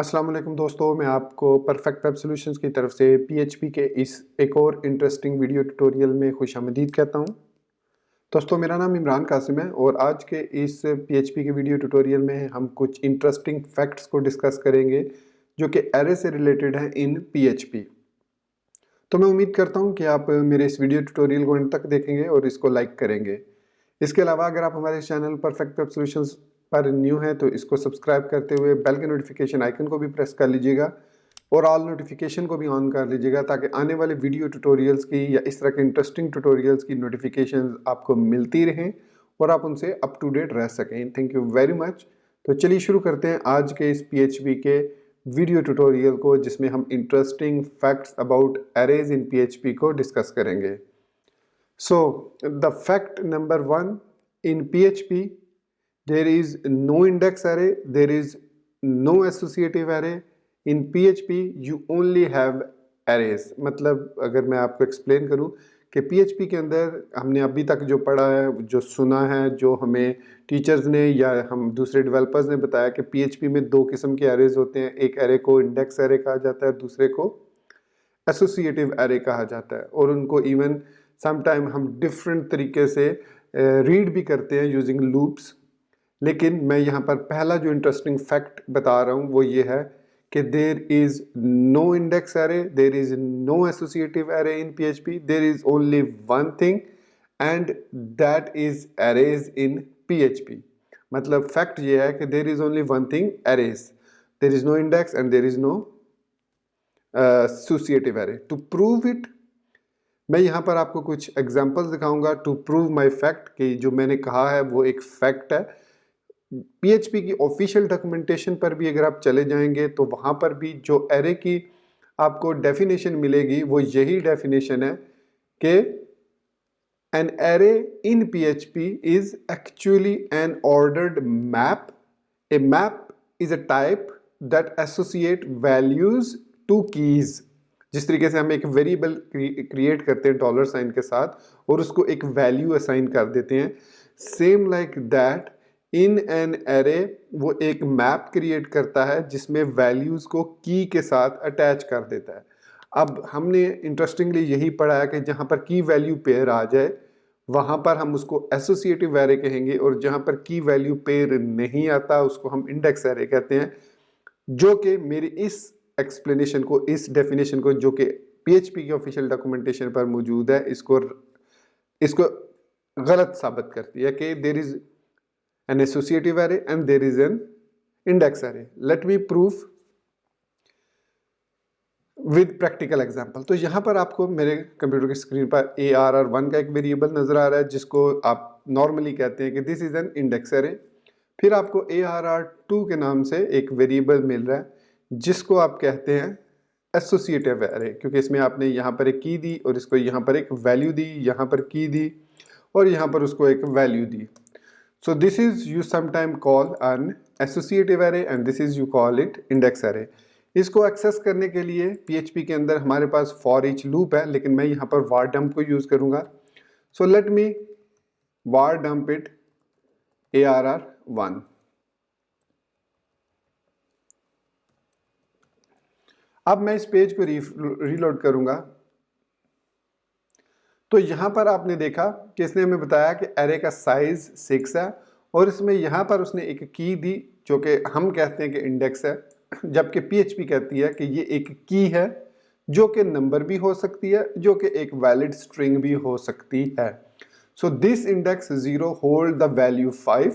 अस्सलाम वालेकुम दोस्तों, मैं आपको परफेक्ट वेब सॉल्यूशंस की तरफ से पीएचपी के इस एक और इंटरेस्टिंग वीडियो ट्यूटोरियल में खुशामदीद कहता हूं। दोस्तों, मेरा नाम इमरान कासिम है और आज के इस पीएचपी के वीडियो ट्यूटोरियल में हम कुछ इंटरेस्टिंग फैक्ट्स को डिस्कस करेंगे जो कि एरे से रिलेटेड हैं इन पीएचपी। तो मैं उम्मीद करता हूं कि आप मेरे इस वीडियो ट्यूटोरियल को अंत तक देखेंगे और इसको लाइक करेंगे। इसके अलावा अगर आप हमारे चैनल परफेक्ट वेब सॉल्यूशंस पर न्यू हैं तो इसको सब्सक्राइब करते हुए बेल के नोटिफिकेशन आइकन को भी प्रेस कर लीजिएगा और ऑल नोटिफिकेशन को भी ऑन कर लीजिएगा ताकि आने वाले वीडियो ट्यूटोरियल्स की या इस तरह के इंटरेस्टिंग ट्यूटोरियल्स की नोटिफिकेशन आपको मिलती रहें और आप उनसे अप टू डेट रह सकें। Thank you very much. तो चलिए शुरू करते हैं आज के इस पीएचपी के वीडियो ट्यूटोरियल को, जिसमें हम interesting facts about arrays in PHP को डिस्कस करेंगे। So the fact number one, in PHP there is no index array, there is no associative array. In PHP you only have arrays. मतलब अगर मैं आपको explain करूं कि PHP के अंदर हमने अभी तक जो पढ़ा है, जो सुना है, जो हमें टीचर्स ने या हम दूसरे डेवलपर्स ने बताया कि PHP में दो किस्म के एरेज होते हैं। एक एरे को इंडेक्स एरे कहा जाता है, दूसरे को एसोसिएटिव एरे कहा जाता है और उनको इवन समटाइम हम डिफरेंट तरीके से रीड भी करते हैं यूजिंग लूप्स। लेकिन मैं यहाँ पर पहला जो इंटरेस्टिंग फैक्ट बता रहा हूँ वो ये है कि there is no index array, there is no associative array in PHP, there is only one thing and that is arrays in PHP. मतलब फैक्ट ये है कि there is only one thing, arrays. There is no index and there is no associative array. To prove it मैं यहाँ पर आपको कुछ examples दिखाऊंगा टू प्रूव माय फैक्ट कि जो मैंने कहा है वो एक फैक्ट है। पीएचपी की ऑफिशियल डॉक्यूमेंटेशन पर भी अगर आप चले जाएंगे तो वहाँ पर भी जो एरे की आपको डेफिनेशन मिलेगी वो यही डेफिनेशन है कि an array in PHP is actually an ordered map. A map is a type that associate values two keys. जिस तरीके से हम एक वेरिएबल क्रिएट करते हैं डॉलर साइन के साथ और उसको एक वैल्यू असाइन कर देते हैं, same like that in an array वो एक मैप क्रिएट करता है जिसमें वैल्यूज को की के साथ अटैच कर देता है। अब हमने इंटरेस्टिंगली यही पढ़ा है कि जहाँ पर की वैल्यू पेयर आ जाए वहाँ पर हम उसको एसोसिएटिव एरे कहेंगे और जहाँ पर की वैल्यू पेयर नहीं आता उसको हम इंडेक्स एरे कहते हैं। जो कि मेरी इस एक्सप्लेनेशन को, इस डेफिनेशन को जो कि पीएचपी की ऑफिशियल डॉक्यूमेंटेशन पर मौजूद है, इसको गलत साबित करती है कि there is an associative array and there is an index array. Let me proof with practical example. तो यहाँ पर आपको मेरे कंप्यूटर की स्क्रीन पर ARR1 का एक वेरिएबल नजर आ रहा है जिसको आप नॉर्मली कहते हैं कि this is an index array. फिर आपको ARR2 के नाम से एक वेरिएबल मिल रहा है जिसको आप कहते हैं एसोसिएटिव एरे, क्योंकि इसमें आपने यहाँ पर एक की दी और इसको यहाँ पर एक वैल्यू दी, यहाँ पर की दी और यहाँ पर उसको एक वैल्यू दी। So this is you sometime call an associative array and this is you call it index array. इसको एक्सेस करने के लिए पीएचपी के अंदर हमारे पास फॉर ईच लूप है, लेकिन मैं यहाँ पर वार डंप को यूज करूंगा। सो let me war dump it ARR1। अब मैं इस पेज को रीलोड करूंगा तो यहां पर आपने देखा कि इसने हमें बताया कि एरे का साइज 6 है और इसमें यहां पर उसने एक की दी जो कि हम कहते हैं कि इंडेक्स है, जबकि पीएचपी कहती है कि ये एक की है जो कि नंबर भी हो सकती है, जो कि एक वैलिड स्ट्रिंग भी हो सकती है। So this index 0 hold the value 5,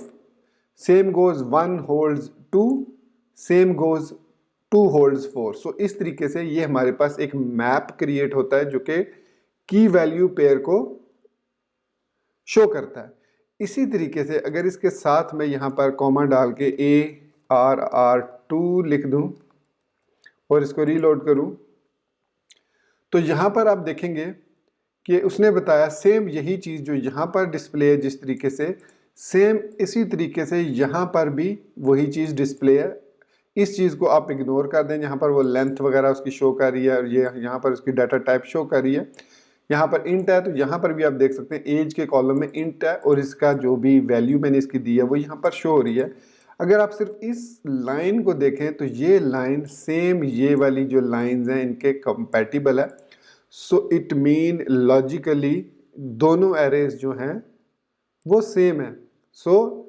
same goes 1 holds 2, same goes 2 holds 4। सो इस तरीके से ये हमारे पास एक मैप क्रिएट होता है जो कि की वैल्यू पेयर को शो करता है। इसी तरीके से अगर इसके साथ मैं यहाँ पर कॉमा डाल के ARR2 लिख दूं और इसको रीलोड करूं तो यहाँ पर आप देखेंगे कि उसने बताया सेम यही चीज़ जो यहाँ पर डिस्प्ले है जिस तरीके से, सेम इसी तरीके से यहाँ पर भी वही चीज़ डिस्प्ले है। इस चीज़ को आप इग्नोर कर दें, यहाँ पर वो लेंथ वगैरह उसकी शो कर रही है और ये यहाँ पर उसकी डाटा टाइप शो कर रही है। यहाँ पर इंट है तो यहाँ पर भी आप देख सकते हैं एज के कॉलम में इंट है और इसका जो भी वैल्यू मैंने इसकी दी है वो यहाँ पर शो हो रही है। अगर आप सिर्फ इस लाइन को देखें तो ये लाइन सेम ये वाली जो लाइंस हैं इनके कंपैटिबल है। सो इट मीन लॉजिकली दोनों एरेज जो हैं वो सेम है। सो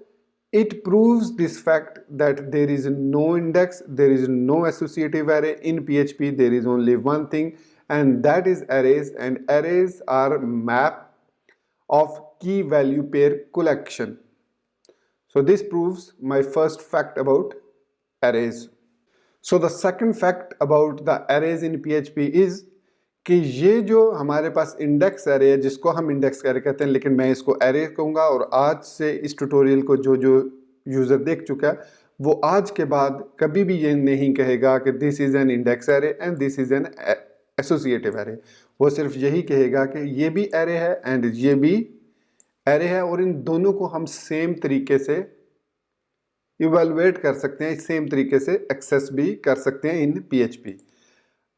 it proves this fact that there is no index, there is no associative array. In PHP there is only one thing, and that is arrays, and arrays are map of key value pair collection. So this proves my first fact about arrays. So the second fact about the arrays in PHP is कि ये जो हमारे पास index array है जिसको हम index array कहते हैं, लेकिन मैं इसको एरे कहूँगा, और आज से इस ट्यूटोरियल को जो जो यूज़र देख चुका है वो आज के बाद कभी भी ये नहीं कहेगा कि this is an index array and this is an associative array. वो सिर्फ यही कहेगा कि ये भी एरे है एंड ये भी एरे है, और इन दोनों को हम सेम तरीके से इवेलुएट कर सकते हैं, सेम तरीके से एक्सेस भी कर सकते हैं इन PHP।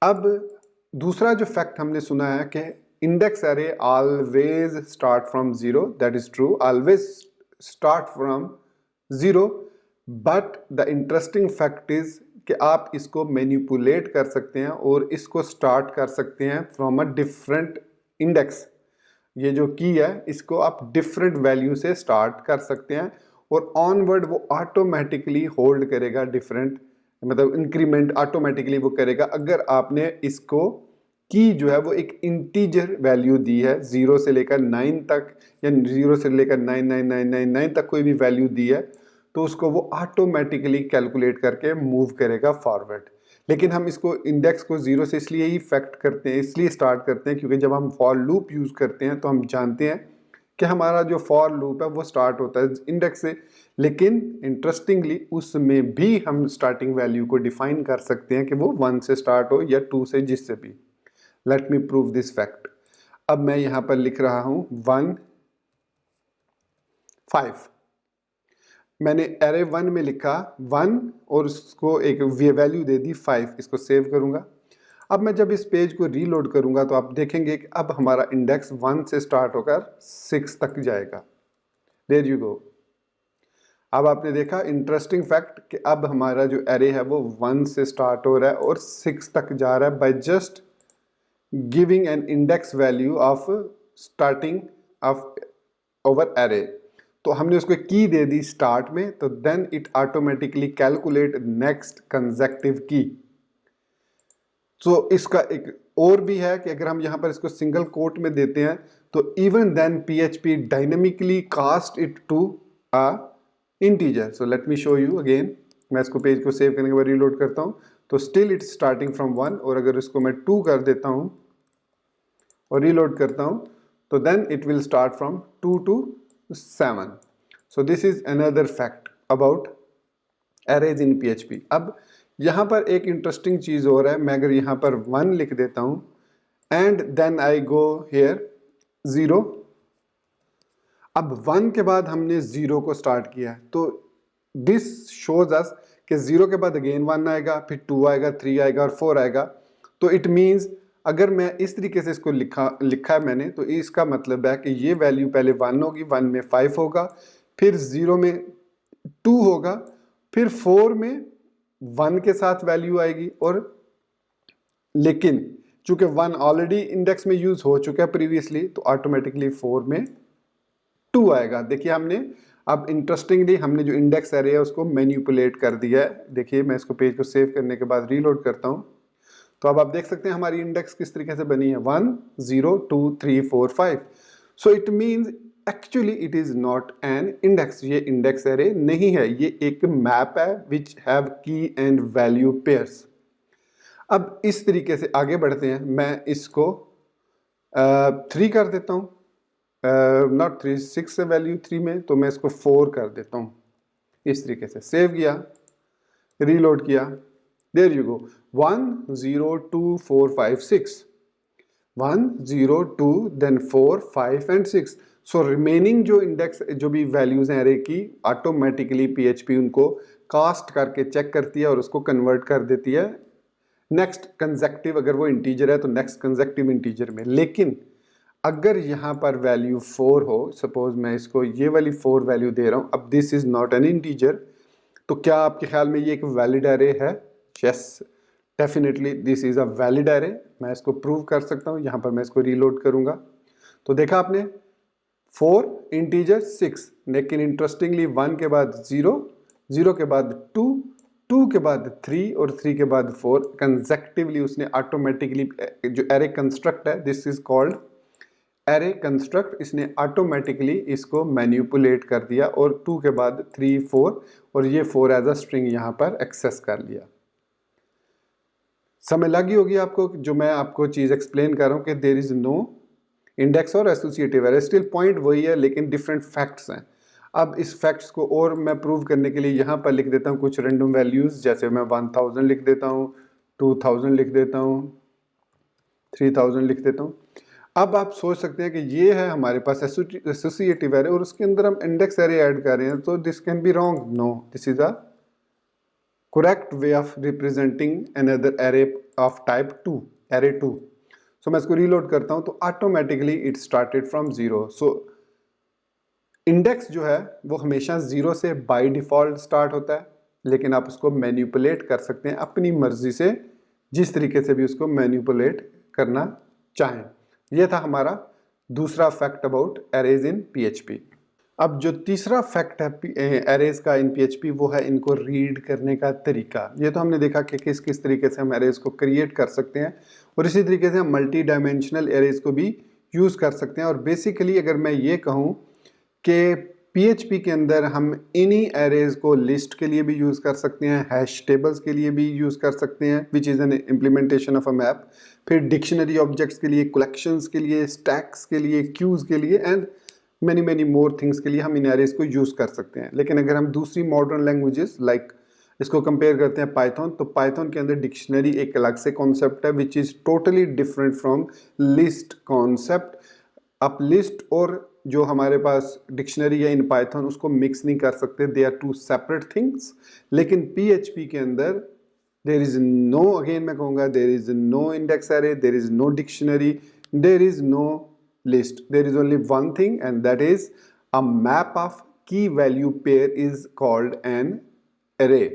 अब दूसरा जो फैक्ट हमने सुना है कि index array always start from zero, that is true, always start from zero, but the interesting fact is कि आप इसको मैनिपुलेट कर सकते हैं और इसको स्टार्ट कर सकते हैं फ्रॉम अ डिफरेंट इंडेक्स। ये जो की है इसको आप डिफरेंट वैल्यू से स्टार्ट कर सकते हैं और ऑनवर्ड वो ऑटोमेटिकली होल्ड करेगा डिफरेंट, मतलब इंक्रीमेंट ऑटोमेटिकली वो करेगा अगर आपने इसको की जो है वो एक इंटीजर वैल्यू दी है 0 से लेकर 9 तक या 0 से लेकर 99999 तक कोई भी वैल्यू दी है तो उसको वो ऑटोमेटिकली कैलकुलेट करके मूव करेगा फॉरवर्ड। लेकिन हम इसको इंडेक्स को 0 से इसलिए ही फैक्ट करते हैं, इसलिए स्टार्ट करते हैं क्योंकि जब हम फॉर लूप यूज़ करते हैं तो हम जानते हैं कि हमारा जो फॉर लूप है वो स्टार्ट होता है इंडेक्स से, लेकिन इंटरेस्टिंगली उसमें भी हम स्टार्टिंग वैल्यू को डिफाइन कर सकते हैं कि वो 1 से स्टार्ट हो या 2 से, जिससे भी। Let me prove this fact. अब मैं यहां पर लिख रहा हूं 1 5, मैंने एरे 1 में लिखा 1 और उसको एक वैल्यू दे दी 5, इसको सेव करूंगा। अब मैं जब इस पेज को रीलोड करूंगा तो आप देखेंगे कि अब हमारा इंडेक्स 1 से स्टार्ट होकर 6 तक जाएगा। There you go. अब आपने देखा इंटरेस्टिंग फैक्ट कि अब हमारा जो एरे है वो 1 से स्टार्ट हो रहा है और 6 तक जा रहा है by just giving an index value of starting of over array. तो हमने उसको की दे दी स्टार्ट में, तो then it automatically calculate next consecutive key. तो इसका एक और भी है कि अगर हम यहाँ पर इसको सिंगल कोट में देते हैं तो even then PHP dynamically cast it to a integer. So let me show you again. मैं इसको पेज को सेव करने के बाद रीलोड करता हूँ तो स्टिल इट्स स्टार्टिंग फ्रॉम 1, और अगर इसको मैं 2 कर देता हूँ और रीलोड करता हूँ तो then it will start from 2 to 7। So this is another fact about arrays in PHP। अब यहाँ पर एक इंटरेस्टिंग चीज़ हो रहा है, मैं अगर यहाँ पर 1 लिख देता हूँ and then I go here 0। अब 1 के बाद हमने 0 को स्टार्ट किया है तो दिस शोज अस कि 0 के बाद अगेन 1 आएगा, फिर 2 आएगा, 3 आएगा और 4 आएगा। तो इट मीन्स अगर मैं इस तरीके से इसको लिखा है मैंने, तो इसका मतलब है कि ये वैल्यू पहले 1 होगी, 1 में 5 होगा, फिर 0 में 2 होगा, फिर 4 में 1 के साथ वैल्यू आएगी, और लेकिन चूंकि 1 ऑलरेडी इंडेक्स में यूज हो चुका है प्रीवियसली तो ऑटोमेटिकली 4 में 2 आएगा। देखिए हमने अब इंटरेस्टिंगली हमने जो इंडेक्स एरे है उसको मैनिपुलेट कर दिया है। देखिए मैं इसको पेज को सेव करने के बाद रीलोड करता हूं तो अब आप देख सकते हैं हमारी इंडेक्स किस तरीके से बनी है 1 0 2 3 4 5। So it means actually it is not an index, ये इंडेक्स एरे नहीं है, ये एक मैप है विच हैव की एंड वैल्यू पेयर्स। अब इस तरीके से आगे बढ़ते हैं, मैं इसको 3 कर देता हूँ, नॉट 3, 6 से वैल्यू 3 में, तो मैं इसको 4 कर देता हूँ। इस तरीके से सेव किया, रीलोड किया, there you go 1 0 2 4 5 6, 1 0 2 then 4 5 and 6। So remaining जो इंडेक्स जो भी वैल्यूज हैं एरे की ऑटोमेटिकली PHP उनको कास्ट करके चेक करती है और उसको कन्वर्ट कर देती है नेक्स्ट कंसेक्टिव, अगर वो इंटीजर है तो नेक्स्ट कंसेक्टिव इंटीजर में। लेकिन अगर यहाँ पर वैल्यू 4 हो, सपोज मैं इसको ये वाली 4 वैल्यू दे रहा हूँ, अब this is not an integer, तो क्या आपके ख्याल में ये एक वैलिड एरे है? Yes, definitely this is a valid array. मैं इसको प्रूव कर सकता हूँ। यहाँ पर मैं इसको रीलोड करूंगा तो देखा आपने 4 इंटीजर 6, लेकिन इंटरेस्टिंगली 1 के बाद 0, 0 के बाद 2, 2 के बाद 3 और 3 के बाद 4 कंसेक्टिवली उसने ऑटोमेटिकली जो एरे कंस्ट्रक्ट है, this is called array construct, इसने ऑटोमेटिकली इसको मैनिपुलेट कर दिया और 2 के बाद 3, 4 और ये 4 एज अ स्ट्रिंग यहाँ पर एक्सेस कर लिया। समझ लगी होगी आपको जो मैं आपको चीज एक्सप्लेन कर रहा हूँ कि देयर इज नो इंडेक्स और एसोसिएटिव एरे, स्टिल पॉइंट वही है लेकिन डिफरेंट फैक्ट्स हैं। अब इस फैक्ट्स को और मैं प्रूव करने के लिए यहाँ पर लिख देता हूँ कुछ रैंडम वैल्यूज, जैसे मैं 1000 लिख देता हूँ, 2000 लिख देता हूँ, 3000 लिख देता हूँ। अब आप सोच सकते हैं कि ये है हमारे पास एसोसिएटिव एरे और उसके अंदर हम इंडेक्स एरे ऐड कर रहे हैं, तो this can be wrong. No, this is a correct way of representing another array of type 2, array 2. So मैं इसको रीलोड करता हूं तो automatically it started from 0। So index जो है वो हमेशा 0 से बाय डिफॉल्ट स्टार्ट होता है, लेकिन आप उसको मैनिपुलेट कर सकते हैं अपनी मर्जी से, जिस तरीके से भी उसको मैनिपुलेट करना चाहें। यह था हमारा दूसरा fact about arrays in PHP. अब जो तीसरा फैक्ट है एरेज का इन पीएचपी वो है इनको रीड करने का तरीका। ये तो हमने देखा कि किस किस तरीके से हम एरेज को क्रिएट कर सकते हैं और इसी तरीके से हम मल्टी डायमेंशनल एरेज को भी यूज़ कर सकते हैं। और बेसिकली अगर मैं ये कहूँ कि पीएचपी के अंदर हम इन्हीं एरेज को लिस्ट के लिए भी यूज़ कर सकते हैं, हैश टेबल्स के लिए भी यूज़ कर सकते हैं, which is an implementation of a map, फिर डिक्शनरी ऑब्जेक्ट्स के लिए, कलेक्शंस के लिए, स्टैक्स के लिए, क्यूज़ के लिए एंड मैनी मोर थिंग्स के लिए हम इन एरेज को यूज़ कर सकते हैं। लेकिन अगर हम दूसरी मॉडर्न लैंग्वेजेस लाइक इसको कंपेयर करते हैं पाइथन, तो पाइथन के अंदर डिक्शनरी एक अलग से कॉन्सेप्ट है which is totally different from list concept. आप लिस्ट और जो हमारे पास डिक्शनरी है इन पाइथन उसको मिक्स नहीं कर सकते, they are two separate things. लेकिन पीएचपी के अंदर देयर इज नो, अगेन मैं कहूँगा, there is no index array, there is no dictionary, there is no list. There is only one thing and that is a map of key value pair is called an array.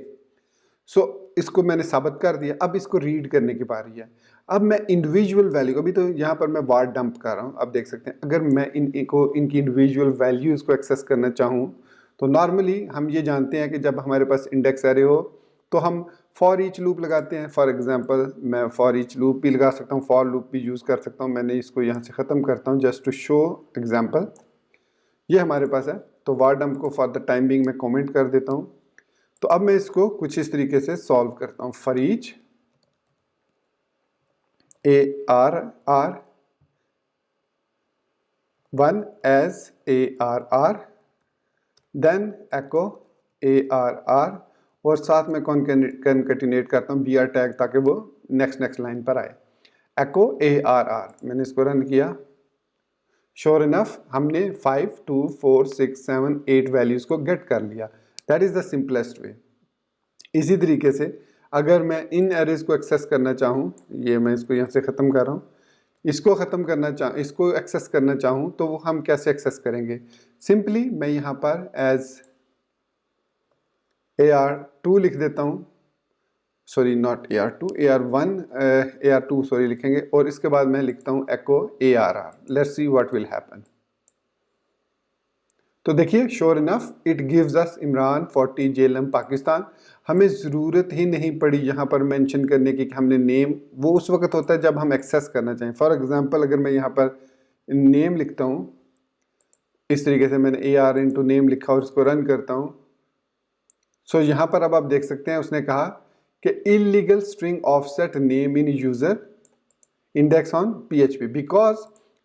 So इसको मैंने साबित कर दिया। अब इसको read करने की बारी है। अब मैं इंडिविजुअल वैल्यू, अभी तो यहाँ पर मैं वार डंप कर रहा हूँ, अब देख सकते हैं अगर मैं इनकी इंडिविजुअल वैल्यूज को एक्सेस करना चाहूँ तो नॉर्मली हम ये जानते हैं कि जब हमारे पास इंडेक्स एरे हो तो हम फॉर ईच लूप लगाते हैं। फॉर एग्जांपल मैं फॉर ईच लूप भी लगा सकता हूँ, फॉर लूप भी यूज़ कर सकता हूँ। मैंने इसको यहाँ से ख़त्म करता हूँ जस्ट टू शो एग्जांपल। ये हमारे पास है तो वार डंप को फॉर द टाइम बिंग मैं कमेंट कर देता हूँ। तो अब मैं इसको कुछ इस तरीके से सॉल्व करता हूँ। For each ARR 1 as ARR, then echo ARR और साथ में कॉन्केटिनेट करता हूँ BR टैग ताकि वो नेक्स्ट लाइन पर आए। एको ARR, मैंने इसको रन किया। श्योर इनफ हमने 5, 2, 4, 6, 7, 8 वैल्यूज को गेट कर लिया। That is the simplest way. इसी तरीके से अगर मैं इन एरेज को एक्सेस करना चाहूँ, ये मैं इसको यहाँ से ख़त्म कर रहा हूँ, इसको एक्सेस करना चाहूँ तो वो हम कैसे एक्सेस करेंगे? सिंपली मैं यहाँ पर एज AR2 लिख देता हूँ, sorry not AR2, AR1, AR2 sorry लिखेंगे और इसके बाद मैं लिखता हूँ एको ARR। Let's see what will happen. तो देखिए sure enough it gives us Imran 40 Jhelum Pakistan. हमें ज़रूरत ही नहीं पड़ी यहाँ पर मेंशन करने की कि हमने नेम, वो उस वक्त होता है जब हम एक्सेस करना चाहें। फॉर एग्जांपल अगर मैं यहाँ पर नेम लिखता हूँ, इस तरीके से मैंने AR इंटू नेम लिखा और इसको रन करता हूँ। सो यहाँ पर अब आप देख सकते हैं उसने कहा कि illegal string offset name in user index on PHP। Because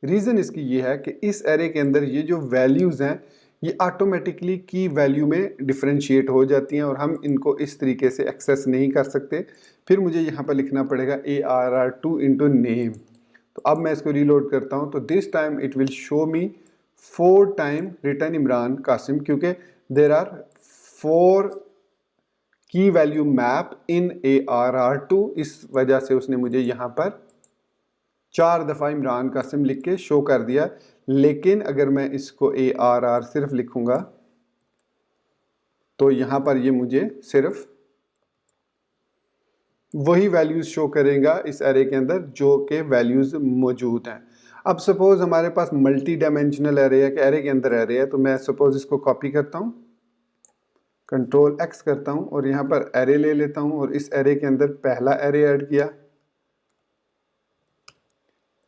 reason इसकी ये है कि इस एरे के अंदर ये जो वैल्यूज़ हैं ये ऑटोमेटिकली की वैल्यू में डिफरेंशिएट हो जाती हैं और हम इनको इस तरीके से एक्सेस नहीं कर सकते। फिर मुझे यहाँ पर लिखना पड़ेगा ARR2 इंटू नेम। तो अब मैं इसको रीलोड करता हूँ तो this time it will show me 4 time return Imran Kasim, क्योंकि देर आर 4 की वैल्यू मैप इन ARR2। इस वजह से उसने मुझे यहाँ पर 4 दफ़ा इमरान कासिम लिख के शो कर दिया। लेकिन अगर मैं इसको ARR सिर्फ लिखूंगा तो यहाँ पर ये मुझे सिर्फ वही वैल्यूज शो करेगा इस एरे के अंदर जो के वैल्यूज मौजूद हैं। अब सपोज हमारे पास मल्टी डायमेंशनल एरे है कि एरे के अंदर एरे है, तो मैं सपोज इसको कॉपी करता हूँ, कंट्रोल एक्स करता हूँ और यहाँ पर एरे ले लेता हूँ और इस एरे के अंदर पहला एरे ऐड किया,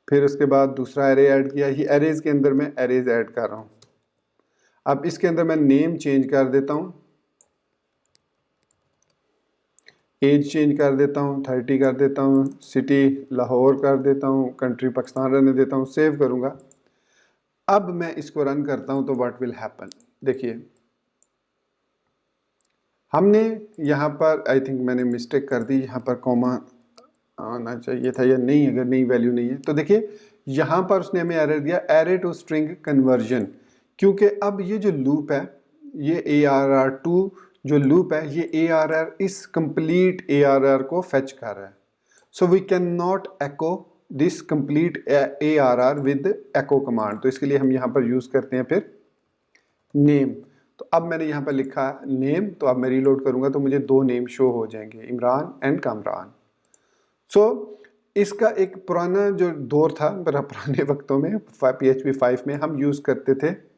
फिर उसके बाद दूसरा एरे ऐड किया। ये एरेज के अंदर मैं एरेज ऐड कर रहा हूँ। अब इसके अंदर मैं नेम चेंज कर देता हूँ, एज चेंज कर देता हूँ, 30 कर देता हूँ, सिटी लाहौर कर देता हूँ, कंट्री पाकिस्तान रहने देता हूँ, सेव करूँगा। अब मैं इसको रन करता हूँ तो व्हाट विल हैपन, देखिए हमने यहाँ पर आई थिंक मैंने मिस्टेक कर दी, यहाँ पर कॉमा आना चाहिए था या नहीं, अगर नई वैल्यू नहीं है तो देखिए यहाँ पर उसने हमें एरर दिया, एरे टू स्ट्रिंग कन्वर्जन, क्योंकि अब ये जो लूप है, ये ARR2 जो लूप है, ये ARR इस कंप्लीट ARR को फेच कर रहा है। So we can not echo this complete ARR with echo command, तो इसके लिए हम यहाँ पर यूज करते हैं फिर नेम। तो अब मैंने यहाँ पर लिखा नेम, तो अब मैं रीलोड करूंगा तो मुझे दो नेम शो हो जाएंगे, इमरान एंड कामरान। सो इसका एक पुराना जो दौर था, पुराने वक्तों में PHP 5 में हम यूज़ करते थे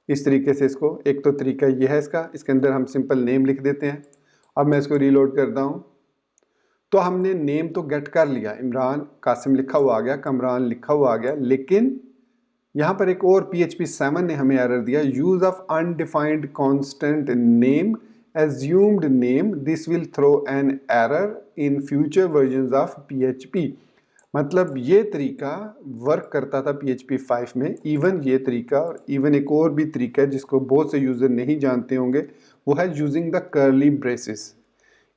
इस तरीके से इसको। एक तो तरीका ये है इसका, इसके अंदर हम सिंपल नेम लिख देते हैं। अब मैं इसको रीलोड करता हूँ तो हमने नेम तो गेट कर लिया, इमरान कासिम लिखा हुआ आ गया, कमरान लिखा हुआ आ गया, लेकिन यहाँ पर एक और PHP 7 ने हमें एरर दिया, use of undefined constant name assumed name, this will throw an error in future versions of PHP। मतलब ये तरीका वर्क करता था PHP 5 में, इवन ये तरीका, और इवन एक और भी तरीका है जिसको बहुत से यूज़र नहीं जानते होंगे, वो है यूजिंग द कर्ली ब्रेसेस।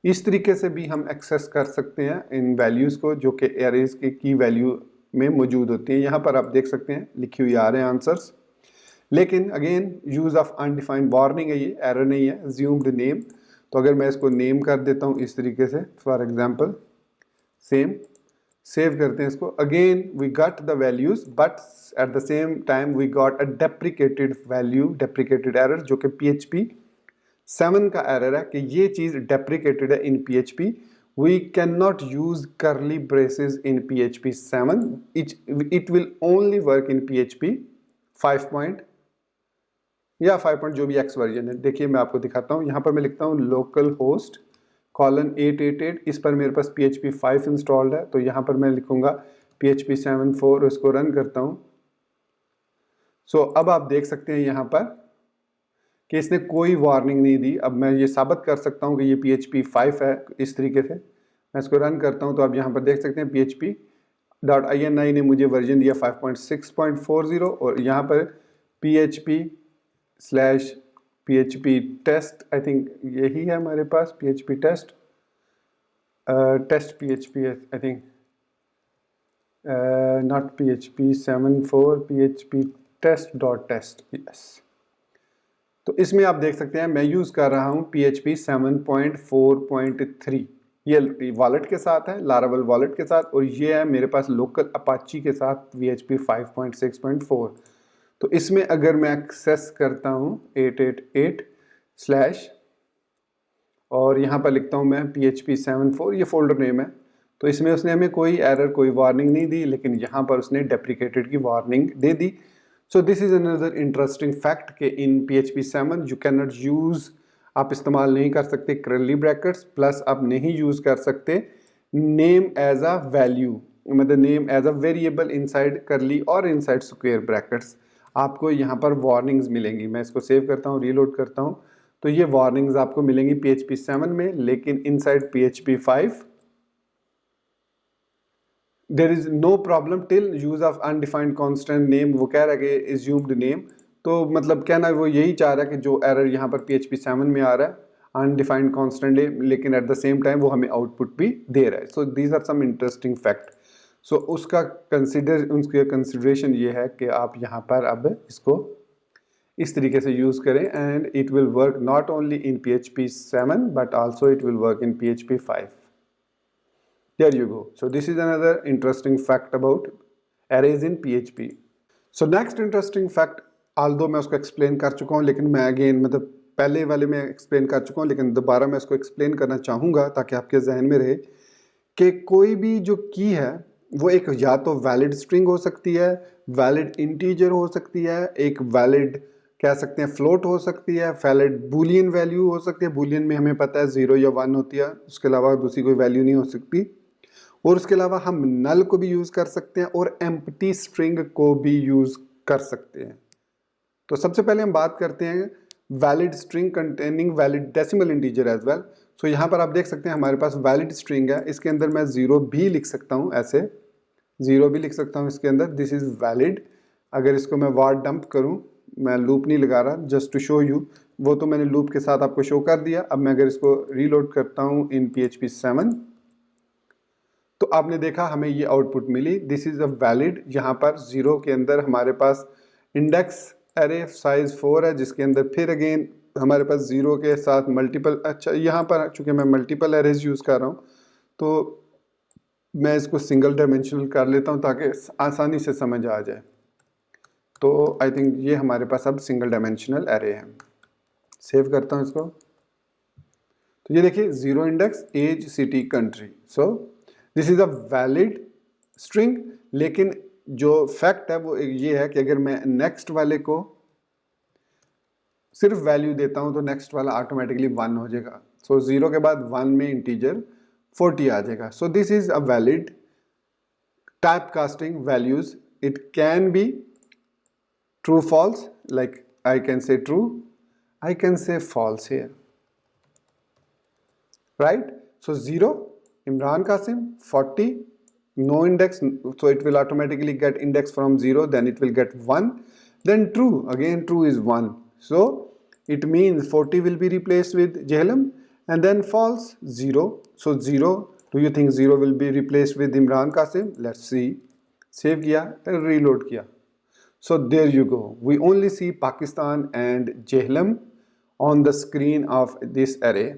इस तरीके से भी हम एक्सेस कर सकते हैं इन वैल्यूज़ को जो कि एरेज के की वैल्यू में मौजूद होती हैं। यहाँ पर आप देख सकते हैं लिखी हुई आ रहे हैं आंसर्स, लेकिन again use of undefined warning है, ये एरर नहीं है, अज्यूम्ड नेम। तो अगर मैं इसको नेम कर देता हूँ इस तरीके से, फॉर एग्जांपल सेम, सेव करते हैं इसको, again we got the values but at the same time we got a deprecated value, deprecated error, जो कि PHP 7 का एरर है कि ये चीज़ डेप्रिकेटेड है इन PHP। We cannot use curly braces in PHP 7. It will only work in PHP 5 या 5 जो भी X वर्जन है। देखिए मैं आपको दिखाता हूँ, यहाँ पर मैं लिखता हूँ लोकल होस्ट कॉलन 888, इस पर मेरे पास PHP 5 इंस्टॉल्ड है, तो यहाँ पर मैं लिखूँगा PHP 7.4, उसको रन करता हूँ। सो अब आप देख सकते हैं यहाँ पर कि इसने कोई वार्निंग नहीं दी। अब मैं ये साबित कर सकता हूँ कि ये PHP 5 है इस तरीके से। मैं इसको रन करता हूँ तो आप यहाँ पर देख सकते हैं PHP.ini ने मुझे वर्जन दिया 5.6.40 और यहाँ पर PHP टेस्ट, आई थिंक यही है हमारे पास PHP test, test PHP I think, not PHP 7.4, PHP test test, yes. तो इसमें आप देख सकते हैं मैं यूज़ कर रहा हूँ PHP 7.4.3, ये वॉलेट के साथ है, लारावेल वॉलेट के साथ, और ये है मेरे पास लोकल अपाची के साथ PHP 5.6.4। तो इसमें अगर मैं एक्सेस करता हूँ 888/ और यहाँ पर लिखता हूँ मैं PHP 7.4, ये फोल्डर नेम है, तो इसमें उसने हमें कोई एरर, कोई वार्निंग नहीं दी, लेकिन यहाँ पर उसने डेप्रिकेटेड की warning they the. So this is another interesting fact कि इन PHP 7 you can not use, आप इस्तेमाल नहीं कर सकते कर्ली ब्रैकेट्स, प्लस आप नहीं यूज़ कर सकते नेम एज अ वैल्यू, मतलब name as a variable inside curly और इनसाइड स्क्वायर ब्रैकेट्स। आपको यहाँ पर वार्निंग्स मिलेंगी। मैं इसको सेव करता हूँ, रीलोड करता हूँ, तो ये वार्निंग्स आपको मिलेंगी PHP 7 में, लेकिन inside PHP 5 there is no problem till use of undefined constant name. वो कह रहा है कि एज्यूम्ड नेम, तो मतलब कहना वो यही चाह रहा है कि जो एरर यहाँ पर PHP 7 में आ रहा है अनडिफाइंड कांस्टेंट नेम, लेकिन एट द सेम टाइम वो हमें आउटपुट भी दे रहा है। So these are some interesting fact. So उसका कंसिडरेशन ये है कि आप यहाँ पर अब इसको इस तरीके से यूज़ करें, and it will work not only in PHP 7 but also it will work in PHP 5। There you go. So this is another interesting fact about arrays in PHP. So next interesting fact, although मैं उसको explain कर चुका हूँ, लेकिन मैं again मतलब पहले वाले में एक्सप्लेन कर चुका हूँ, लेकिन दोबारा मैं इसको एक्सप्लेन करना चाहूँगा ताकि आपके जहन में रहे कि कोई भी जो की है वो एक या तो वैलिड स्ट्रिंग हो सकती है, वैलिड इंटीजर हो सकती है, एक वैलिड कह सकते हैं फ्लोट हो सकती है, वैलिड बूलियन वैल्यू हो सकती है। बूलियन में हमें पता है 0 या 1 होती है, उसके अलावा दूसरी कोई वैल्यू नहीं हो सकती। और उसके अलावा हम नल को भी यूज़ कर सकते हैं और एम्प्टी स्ट्रिंग को भी यूज़ कर सकते हैं। तो सबसे पहले हम बात करते हैं valid string containing valid decimal integer as well. So यहाँ पर आप देख सकते हैं हमारे पास वैलिड स्ट्रिंग है, इसके अंदर मैं 0 भी लिख सकता हूँ, ऐसे 0 भी लिख सकता हूँ इसके अंदर, दिस इज़ वैलिड। अगर इसको मैं वार डंप करूँ, मैं लूप नहीं लगा रहा, जस्ट टू शो यू, वो तो मैंने लूप के साथ आपको शो कर दिया। अब मैं अगर इसको रीलोड करता हूँ इन PHP 7 तो आपने देखा हमें ये आउटपुट मिली, दिस इज़ अ वैलिड। यहाँ पर 0 के अंदर हमारे पास इंडेक्स एरे साइज 4 है, जिसके अंदर फिर अगेन हमारे पास 0 के साथ मल्टीपल, अच्छा यहाँ पर चूँकि मैं मल्टीपल एरेज यूज़ कर रहा हूँ तो मैं इसको सिंगल डायमेंशनल कर लेता हूँ ताकि आसानी से समझ आ जाए। तो आई थिंक ये हमारे पास अब सिंगल डायमेंशनल एरे है। सेव करता हूँ इसको, तो ये देखिए 0 index as city country, so this is a valid string. लेकिन जो फैक्ट है वो ये है कि अगर मैं नेक्स्ट वाले को सिर्फ वैल्यू देता हूं तो नेक्स्ट वाला ऑटोमेटिकली 1 हो जाएगा। सो 0 के बाद 1 में इंटीजर 40 आ जाएगा। So this is a valid type casting values. It can be true false, like I can say true, I can say false here, right? So 0, Imran Qasim, 40, no index, so it will automatically get index from 0, then it will get 1, then true, again true is 1. So it means 40 will be replaced with Jehlam, and then false 0. So 0, do you think 0 will be replaced with Imran Qasim? Let's see. Save किया, reload किया. So there you go. We only see Pakistan and Jehlam on the screen of this array.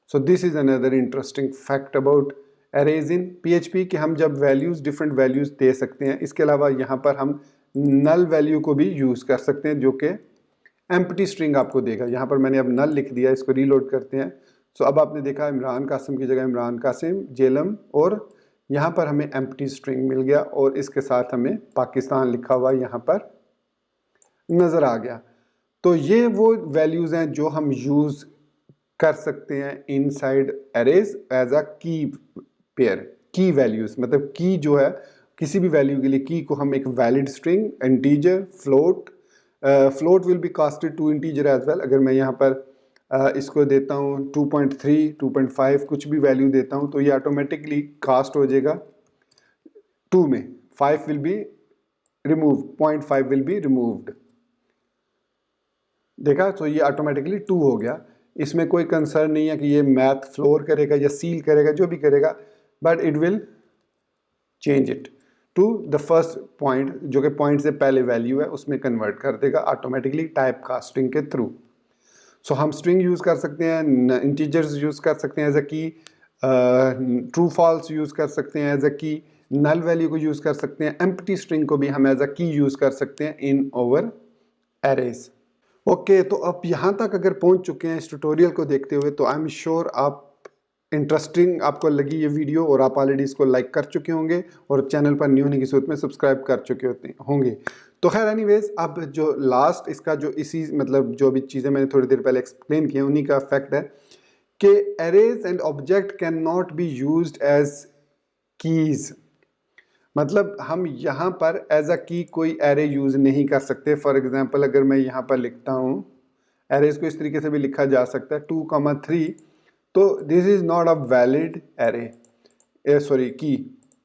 So this is another interesting fact about arrays in PHP कि हम जब values different values दे सकते हैं। इसके अलावा यहाँ पर हम null value को भी यूज़ कर सकते हैं जो कि empty string आपको देगा। यहाँ पर मैंने अब null लिख दिया, इसको reload करते हैं। So अब आपने देखा इमरान कासिम की जगह इमरान कासिम, जेलम, और यहाँ पर हमें empty string मिल गया और इसके साथ हमें पाकिस्तान लिखा हुआ यहाँ पर नज़र आ गया। तो ये वो values हैं जो हम यूज़ कर सकते हैं इनसाइड एरेज एज अ की पेयर। की वैल्यूज मतलब की जो है किसी भी वैल्यू के लिए की को हम एक valid string, integer, float, float will be casted to integer as well. अगर मैं यहाँ पर इसको देता हूँ 2.3, 2.5 कुछ भी वैल्यू देता हूँ तो ये ऑटोमेटिकली कास्ट हो जाएगा 2 में, 5 will be remove, 0.5 will be removed. देखा, तो ये ऑटोमेटिकली 2 हो गया। इसमें कोई कंसर्न नहीं है कि ये मैथ फ्लोर करेगा या सील करेगा, जो भी करेगा, but it will change it to the first point, जो कि पॉइंट से पहले वैल्यू है उसमें कन्वर्ट कर देगा ऑटोमेटिकली टाइप कास्टिंग के थ्रू। सो हम स्ट्रिंग यूज़ कर सकते हैं, इंटीजर्स यूज़ कर सकते हैं एज अ की, ट्रू फॉल्स यूज़ कर सकते हैं एज अ की, नल वैल्यू को यूज़ कर सकते हैं, एम्प्टी स्ट्रिंग को भी हम एज अ की यूज़ कर सकते हैं इन ओवर एरेज। ओके, तो अब यहाँ तक अगर पहुँच चुके हैं इस ट्यूटोरियल को देखते हुए तो आई एम श्योर आप इंटरेस्टिंग आपको लगी ये वीडियो और आप ऑलरेडी इसको लाइक कर चुके होंगे और चैनल पर न्यू होने की सूरत में सब्सक्राइब कर चुके होंगे। तो खैर एनीवेज, अब जो लास्ट इसका जो इसी मतलब जो भी चीज़ें मैंने थोड़ी देर पहले एक्सप्लेन की हैं उन्हीं का फैक्ट है कि arrays and object can not be used as keys. मतलब हम यहाँ पर एज अ की कोई एरे यूज़ नहीं कर सकते। फॉर एग्जांपल अगर मैं यहाँ पर लिखता हूँ, एरेज को इस तरीके से भी लिखा जा सकता है 2,3, तो this is not a valid array, sorry की,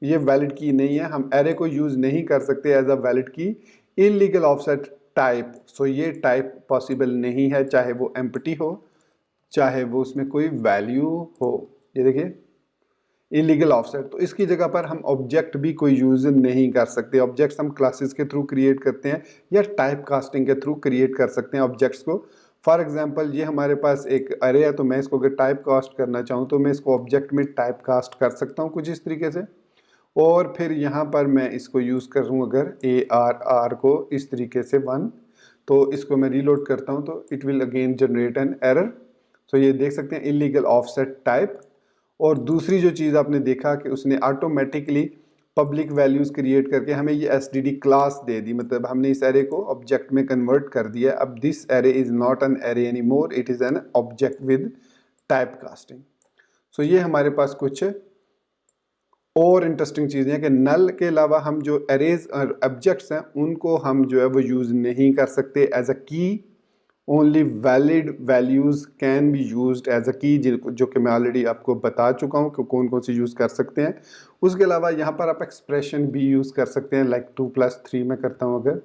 ये वैलिड की नहीं है। हम एरे को यूज़ नहीं कर सकते एज अ वैलिड की, इलीगल ऑफसेट टाइप। सो ये टाइप पॉसिबल नहीं है, चाहे वो एम्प्टी हो चाहे वो उसमें कोई वैल्यू हो। ये देखिए इलीगल ऑफसेट, तो इसकी जगह पर हम ऑब्जेक्ट भी कोई यूज़ नहीं कर सकते। ऑब्जेक्ट्स हम क्लासेस के थ्रू क्रिएट करते हैं या टाइप कास्टिंग के थ्रू क्रिएट कर सकते हैं ऑब्जेक्ट्स को। फॉर एग्जांपल ये हमारे पास एक अरे है, तो मैं इसको अगर टाइप कास्ट करना चाहूँ तो मैं इसको ऑब्जेक्ट में टाइप कास्ट कर सकता हूँ कुछ इस तरीके से, और फिर यहाँ पर मैं इसको यूज़ करूँ अगर ARR को इस तरीके से 1, तो इसको मैं रीलोड करता हूँ तो it will again generate an error. So ये देख सकते हैं इलीगल ऑफसेट टाइप। और दूसरी जो चीज़ आपने देखा कि उसने ऑटोमेटिकली पब्लिक वैल्यूज़ क्रिएट करके हमें ये एसटीडी क्लास दे दी, मतलब हमने इस एरे को ऑब्जेक्ट में कन्वर्ट कर दिया। अब this array is not an array any more, it is an object with type casting. So ये हमारे पास कुछ और इंटरेस्टिंग चीज़ें हैं कि नल के अलावा हम जो एरेज और ऑब्जेक्ट्स हैं उनको हम जो है वो यूज़ नहीं कर सकते as a key. Only valid values can be used as a key, जो कि मैं ऑलरेडी आपको बता चुका हूँ कि कौन कौन सी यूज़ कर सकते हैं। उसके अलावा यहाँ पर आप एक्सप्रेशन भी यूज़ कर सकते हैं, लाइक 2+3 में करता हूँ अगर,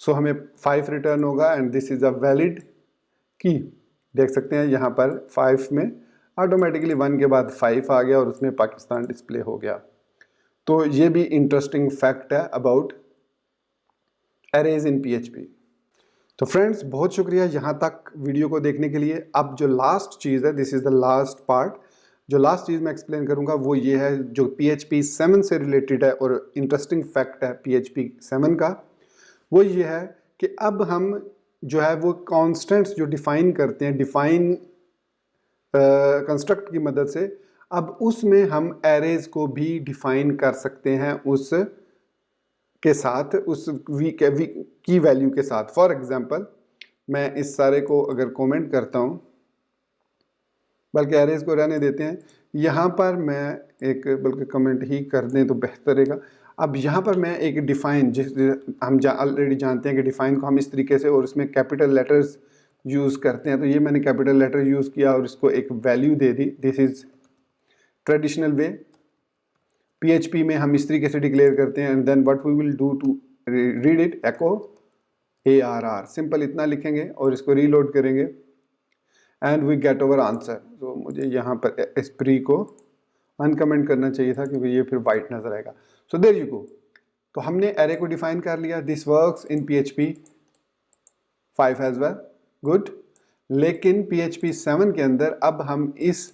सो हमें 5 रिटर्न होगा and this is a valid की। देख सकते हैं यहाँ पर 5 में ऑटोमेटिकली 1 के बाद 5 आ गया और उसमें पाकिस्तान डिस्प्ले हो गया। तो ये भी इंटरेस्टिंग फैक्ट है अबाउट एरेज इन पीएचपी। तो फ्रेंड्स बहुत शुक्रिया यहाँ तक वीडियो को देखने के लिए। अब जो लास्ट चीज़ है, this is the last part, जो लास्ट चीज़ मैं एक्सप्लेन करूँगा वो ये है जो PHP 7 से रिलेटेड है और इंटरेस्टिंग फैक्ट है PHP 7 का। वो ये है कि अब हम जो है वो कॉन्स्टेंट्स जो डिफ़ाइन करते हैं डिफ़ाइन कंस्ट्रक्ट की मदद से, अब उसमें हम एरेज को भी डिफ़ाइन कर सकते हैं उस के साथ, उस की वैल्यू के साथ। फॉर एग्जांपल मैं इस सारे को अगर कमेंट करता हूँ, बल्कि एरेज को रहने देते हैं, यहाँ पर मैं एक बल्कि कमेंट ही कर दें तो बेहतर रहेगा। अब यहाँ पर मैं एक डिफ़ाइन, जिस हम ऑलरेडी जानते हैं कि डिफ़ाइन को हम इस तरीके से और उसमें कैपिटल लेटर्स यूज़ करते हैं, तो ये मैंने कैपिटल लेटर यूज़ किया और इसको एक वैल्यू दे दी। This is traditional way. PHP में हम इस तरीके से डिक्लेयर करते हैं and then what we will do to read it, echo ARR, simple इतना लिखेंगे और इसको रीलोड करेंगे and we get over answer. तो मुझे यहाँ पर एस्प्री को अनकमेंट करना चाहिए था क्योंकि ये फिर वाइट नजर आएगा। So there you go. तो हमने एरे को डिफाइन कर लिया। This works in PHP 5 as well, good. लेकिन PHP 7 के अंदर अब हम इस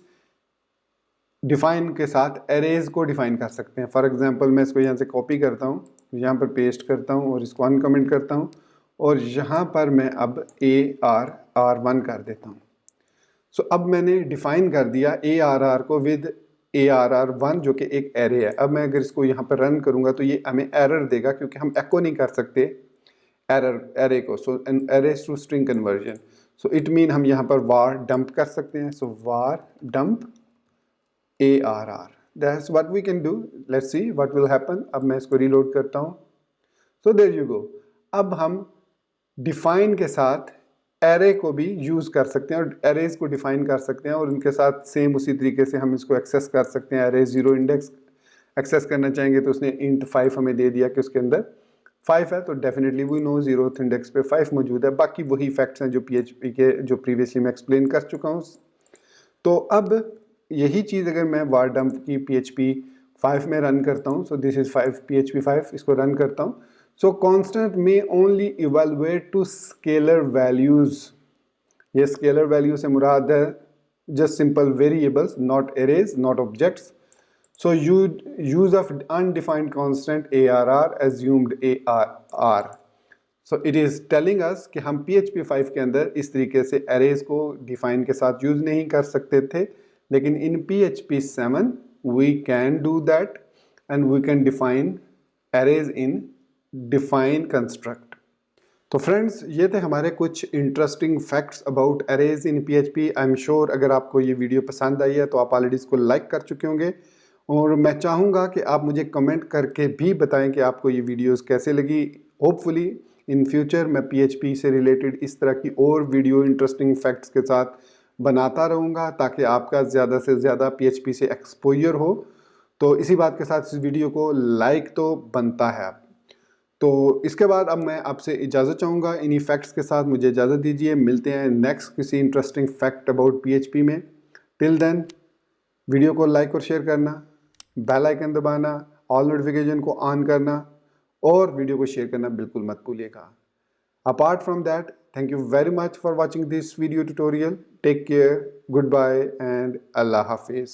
डिफाइन के साथ एरेज को डिफाइन कर सकते हैं। फॉर एग्जांपल मैं इसको यहाँ से कॉपी करता हूँ, यहाँ पर पेस्ट करता हूँ और इसको अनकमेंट करता हूँ और यहाँ पर मैं अब ARR1 कर देता हूँ। सो अब मैंने डिफाइन कर दिया ARR को विद ARR1 जो कि एक एरे है। अब मैं अगर इसको यहाँ पर रन करूँगा तो ये हमें एरर देगा क्योंकि हम एको नहीं कर सकते एरे को। So an array to string conversion, so it mean हम यहाँ पर वार डंप कर सकते हैं। So var dump ARR, that's what we can do. Let's see what will happen. अब मैं इसको रीलोड करता हूँ। So there you go. अब हम डिफाइन के साथ एरे को भी यूज़ कर सकते हैं और एरेज को डिफाइन कर सकते हैं और उनके साथ सेम उसी तरीके से हम इसको एक्सेस कर सकते हैं। एरे 0 इंडेक्स एक्सेस करना चाहेंगे तो उसने int 5 हमें दे दिया कि उसके अंदर 5 है, तो definitely we know 0th index पे 5 मौजूद है। बाकी वही फैक्ट्स हैं जो PHP के जो प्रीवियसली मैं एक्सप्लेन कर चुका हूँ। तो अब यही चीज़ अगर मैं वार डंप की PHP 5 में रन करता हूँ, सो दिस इज़ 5 PHP 5, इसको रन करता हूँ। सो कांस्टेंट में only evaluate to scalar values. ये स्केलर वैल्यू से मुराद है just simple variables, not arrays, not objects. So use of undefined constant ARR assumed ARR। So it is telling us कि हम PHP 5 के अंदर इस तरीके से एरेज को डिफाइन के साथ यूज़ नहीं कर सकते थे, लेकिन इन PHP 7 we can do that and we can define arrays in define construct। तो फ्रेंड्स ये थे हमारे कुछ interesting facts about arrays in PHP। I am sure अगर आपको ये वीडियो पसंद आई है तो आप ऑलरेडी इसको लाइक कर चुके होंगे और मैं चाहूँगा कि आप मुझे कमेंट करके भी बताएं कि आपको ये वीडियोस कैसे लगी। होपफुली इन फ्यूचर मैं PHP से रिलेटेड इस तरह की और वीडियो इंटरेस्टिंग फैक्ट्स के साथ बनाता रहूँगा ताकि आपका ज़्यादा से ज़्यादा PHP से एक्सपोजर हो। तो इसी बात के साथ इस वीडियो को लाइक तो बनता है। तो इसके बाद अब मैं आपसे इजाज़त चाहूँगा। इन्हीं फैक्ट्स के साथ मुझे इजाज़त दीजिए। मिलते हैं नेक्स्ट किसी इंटरेस्टिंग फैक्ट अबाउट PHP में। टिल देन वीडियो को लाइक और शेयर करना, बेल आइकन दबाना, ऑल नोटिफिकेशन को ऑन करना और वीडियो को शेयर करना बिल्कुल मत भूलिएगा। Apart from that, thank you very much for watching this video tutorial. Take care, goodbye and Allah Hafiz.